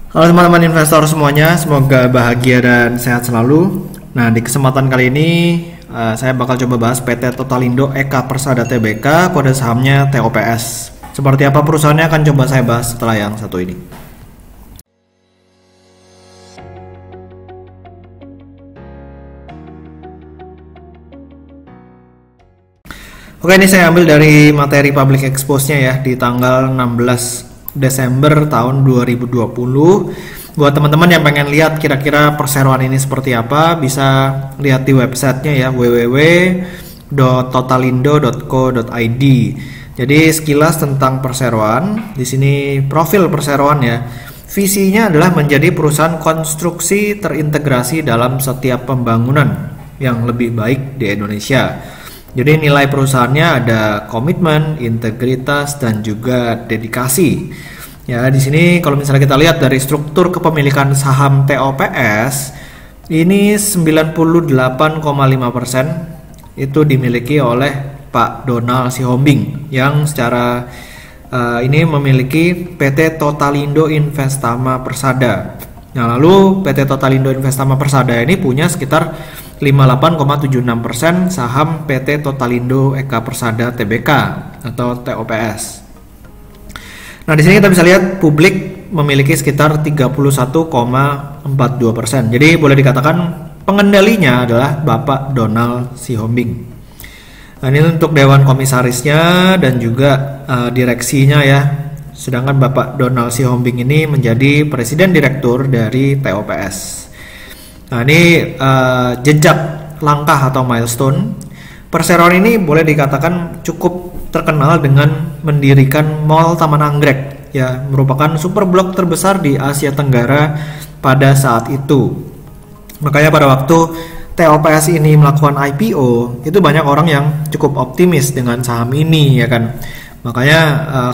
Halo teman-teman investor semuanya, semoga bahagia dan sehat selalu. Nah, di kesempatan kali ini saya bakal coba bahas PT Totalindo Eka Persada Tbk, kode sahamnya TOPS. Seperti apa perusahaannya akan coba saya bahas setelah yang satu ini. Oke, ini saya ambil dari materi public expose-nya ya di tanggal 16 Desember tahun 2020. Buat teman-teman yang pengen lihat kira-kira perseroan ini seperti apa, bisa lihat di websitenya ya, www.totalindo.co.id. Jadi sekilas tentang perseroan, di sini profil perseroan ya. Visinya adalah menjadi perusahaan konstruksi terintegrasi dalam setiap pembangunan yang lebih baik di Indonesia. Jadi nilai perusahaannya ada komitmen, integritas, dan juga dedikasi. Ya, di sini kalau misalnya kita lihat dari struktur kepemilikan saham TOPS, ini 98,5% itu dimiliki oleh Pak Donald Sihombing yang secara ini memiliki PT Totalindo Investama Persada. Nah, lalu PT Totalindo Investama Persada ini punya sekitar 58,76% saham PT Totalindo Eka Persada Tbk atau TOPS. Nah, di sini kita bisa lihat publik memiliki sekitar 31,42%. Jadi boleh dikatakan pengendalinya adalah Bapak Donald Sihombing. Nah, ini untuk dewan komisarisnya dan juga direksinya ya. Sedangkan Bapak Donald Sihombing ini menjadi presiden direktur dari TOPS. Nah, ini jejak langkah atau milestone. Perseroan ini boleh dikatakan cukup terkenal dengan mendirikan Mall Taman Anggrek, ya, merupakan super blok terbesar di Asia Tenggara pada saat itu. Makanya pada waktu TOPS ini melakukan IPO, itu banyak orang yang cukup optimis dengan saham ini, ya kan. Makanya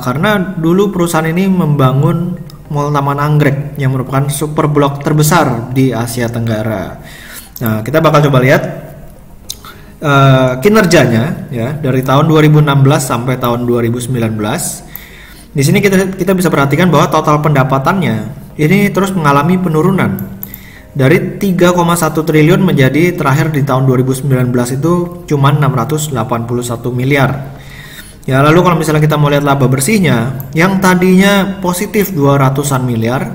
karena dulu perusahaan ini membangun Mall Taman Anggrek yang merupakan super blok terbesar di Asia Tenggara. Nah, kita bakal coba lihat kinerjanya ya dari tahun 2016 sampai tahun 2019. Di sini kita bisa perhatikan bahwa total pendapatannya ini terus mengalami penurunan dari 3,1 triliun menjadi terakhir di tahun 2019 itu cuma 681 miliar. Ya, lalu kalau misalnya kita mau lihat laba bersihnya yang tadinya positif 200-an miliar,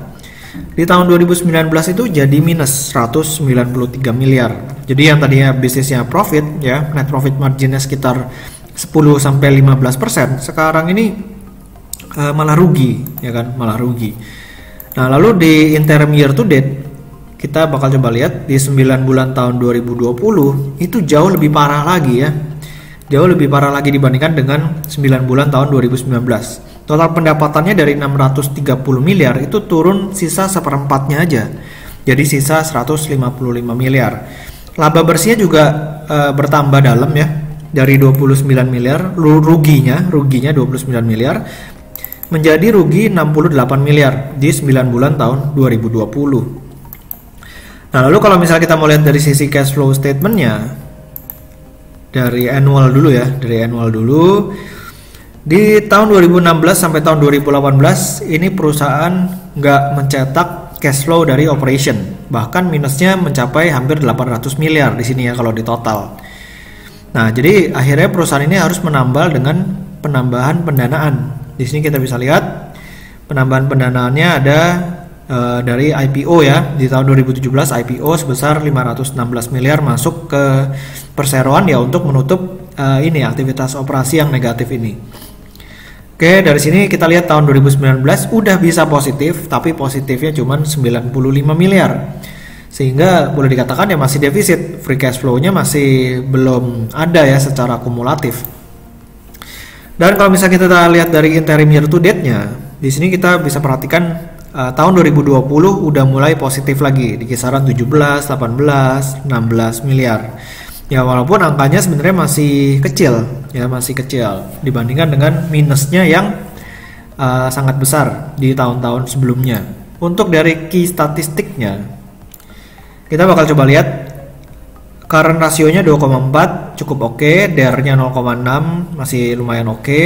di tahun 2019 itu jadi minus 193 miliar. Jadi yang tadinya bisnisnya profit ya, net profit marginnya sekitar 10-15%, sekarang ini malah rugi, ya kan, malah rugi. Nah, lalu di interim year to date kita bakal coba lihat di 9 bulan tahun 2020 itu jauh lebih parah lagi ya. Jauh lebih parah lagi dibandingkan dengan 9 bulan tahun 2019. Total pendapatannya dari 630 miliar itu turun sisa seperempatnya aja. Jadi sisa 155 miliar. Laba bersihnya juga bertambah dalam ya. Dari 29 miliar, ruginya 29 miliar menjadi rugi 68 miliar di 9 bulan tahun 2020. Nah, lalu kalau misalnya kita mau lihat dari sisi cash flow statementnya, dari annual dulu ya, di tahun 2016 sampai tahun 2018 ini perusahaan nggak mencetak cash flow dari operation, bahkan minusnya mencapai hampir 800 miliar di sini ya kalau di total. Nah, jadi akhirnya perusahaan ini harus menambal dengan penambahan pendanaan. Di sini kita bisa lihat penambahan pendanaannya ada dari IPO ya, di tahun 2017 IPO sebesar 516 miliar masuk ke perseroan ya untuk menutup ini aktivitas operasi yang negatif ini. Oke, dari sini kita lihat tahun 2019 udah bisa positif, tapi positifnya cuma 95 miliar. Sehingga boleh dikatakan ya masih defisit, free cash flow-nya masih belum ada ya secara kumulatif. Dan kalau misalnya kita lihat dari interim year to date-nya, di sini kita bisa perhatikan tahun 2020 udah mulai positif lagi di kisaran 17, 18, 16 miliar. Ya, walaupun angkanya sebenarnya masih kecil ya, masih kecil dibandingkan dengan minusnya yang sangat besar di tahun-tahun sebelumnya. Untuk dari key statistiknya kita bakal coba lihat current rasionya 2,4 cukup oke, DER-nya 0,6 masih lumayan oke.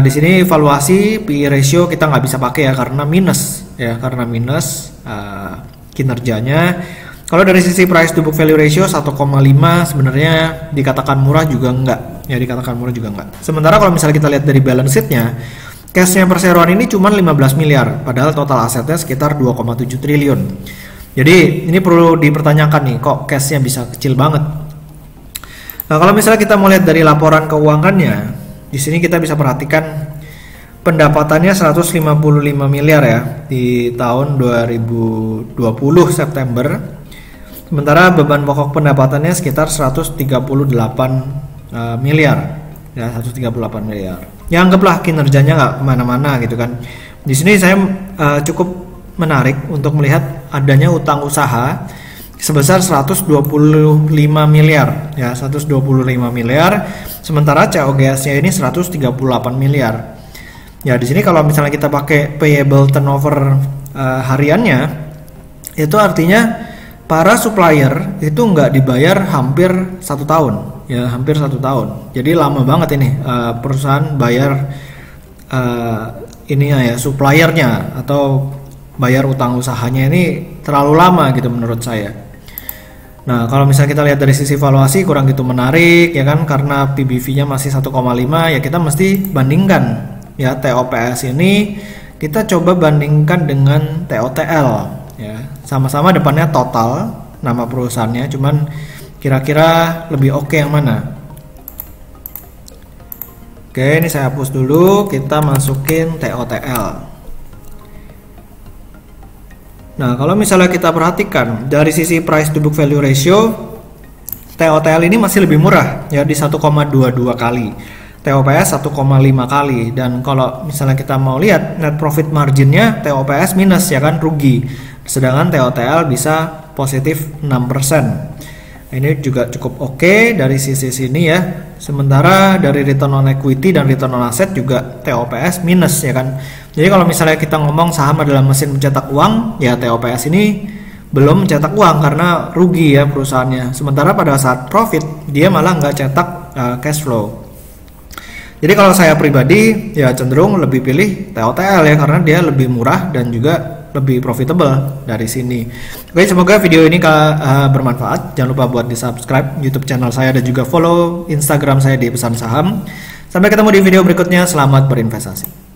Di sini valuasi PE ratio kita nggak bisa pakai ya karena minus ya karena minus kinerjanya. Kalau dari sisi price to book value ratio 1,5 sebenarnya dikatakan murah juga enggak. Ya dikatakan murah juga enggak. Sementara kalau misalnya kita lihat dari balance sheet-nya, cash-nya perseroan ini cuma 15 miliar, padahal total asetnya sekitar 2,7 triliun. Jadi ini perlu dipertanyakan nih, kok cash-nya bisa kecil banget. Nah, kalau misalnya kita mau lihat dari laporan keuangannya, di sini kita bisa perhatikan pendapatannya 155 miliar ya di tahun 2020 September. Sementara beban pokok pendapatannya sekitar 138 miliar, ya 138 miliar. Ya anggaplah kinerjanya nggak kemana-mana gitu kan. Di sini saya cukup menarik untuk melihat adanya utang usaha sebesar 125 miliar, ya 125 miliar. Sementara COGS-nya ini 138 miliar. Ya di sini kalau misalnya kita pakai payable turnover hariannya, itu artinya para supplier itu nggak dibayar hampir 1 tahun, ya hampir 1 tahun. Jadi lama banget ini perusahaan bayar ininya ya suppliernya atau bayar utang usahanya ini terlalu lama gitu menurut saya. Nah kalau misalnya kita lihat dari sisi valuasi kurang gitu menarik ya kan, karena PBV-nya masih 1,5, ya kita mesti bandingkan ya TOPS ini kita coba bandingkan dengan TOTL ya. Sama-sama depannya total nama perusahaannya, cuman kira-kira lebih oke yang mana. Oke, ini saya hapus dulu, kita masukin TOTL. Nah, kalau misalnya kita perhatikan dari sisi price to book value ratio, TOTL ini masih lebih murah ya di 1,22 kali. TOPS 1,5 kali, dan kalau misalnya kita mau lihat net profit marginnya TOPS minus ya kan, rugi, sedangkan TOTL bisa positif 6%. Ini juga cukup oke dari sisi sini ya. Sementara dari return on equity dan return on asset juga TOPS minus ya kan. Jadi kalau misalnya kita ngomong saham adalah mesin mencetak uang, ya TOPS ini belum mencetak uang karena rugi ya perusahaannya. Sementara pada saat profit dia malah nggak cetak cash flow. Jadi kalau saya pribadi ya cenderung lebih pilih TOTL ya, karena dia lebih murah dan juga lebih profitable dari sini. Oke, semoga video ini bermanfaat. Jangan lupa buat di subscribe YouTube channel saya dan juga follow Instagram saya di Pesan Saham. Sampai ketemu di video berikutnya. Selamat berinvestasi.